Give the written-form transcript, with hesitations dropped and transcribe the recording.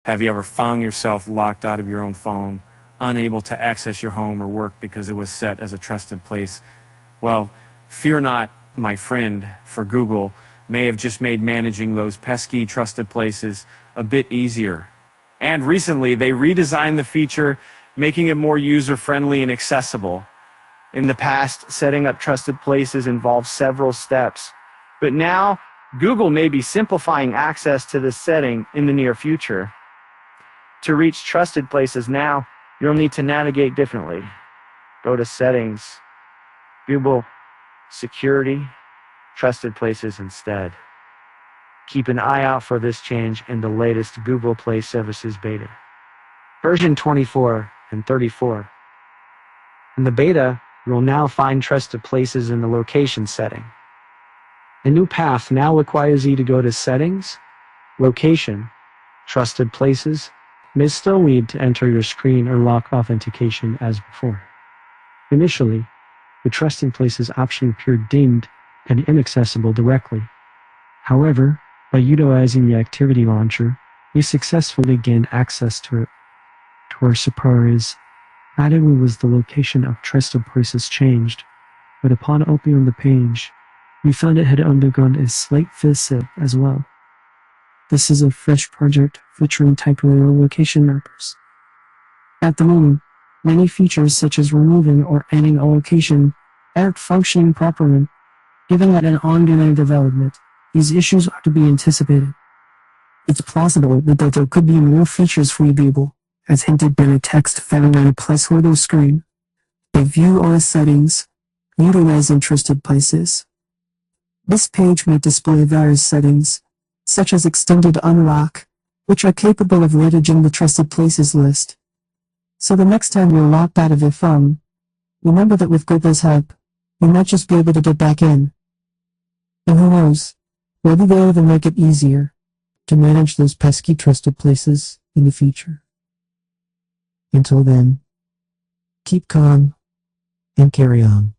Have you ever found yourself locked out of your own phone, unable to access your home or work because it was set as a trusted place? Well, fear not, my friend, for Google may have just made managing those pesky trusted places a bit easier. And recently, they redesigned the feature, making it more user-friendly and accessible. In the past, setting up trusted places involved several steps, but now Google may be simplifying access to this setting in the near future. To reach trusted places now, you'll need to navigate differently. Go to Settings, Google, Security, Trusted Places instead. Keep an eye out for this change in the latest Google Play Services beta. Version 24 and 34. In the beta, you'll now find trusted places in the location setting. A new path now requires you to go to Settings, Location, Trusted Places. You may still need to enter your screen or lock authentication as before. Initially, the Trusted Places option appeared dimmed and inaccessible directly. However, by utilizing the Activity Launcher, you successfully gained access to it. To our surprise, not only was the location of Trusted Places changed, but upon opening the page, we found it had undergone a slight facelift as well. This is a fresh project featuring temporary location markers. At the moment, many features such as removing or adding a location aren't functioning properly. Given that an ongoing development, these issues are to be anticipated. It's plausible that there could be more features for Google, as hinted by the text found on a placeholder screen. A view all settings, utilizing trusted places. This page may display various settings, such as extended unlock, which are capable of leveraging the trusted places list. So the next time you're locked out of your phone, remember that with Google's help, you might just be able to get back in. And who knows, maybe they'll even make it easier to manage those pesky trusted places in the future. Until then, keep calm and carry on.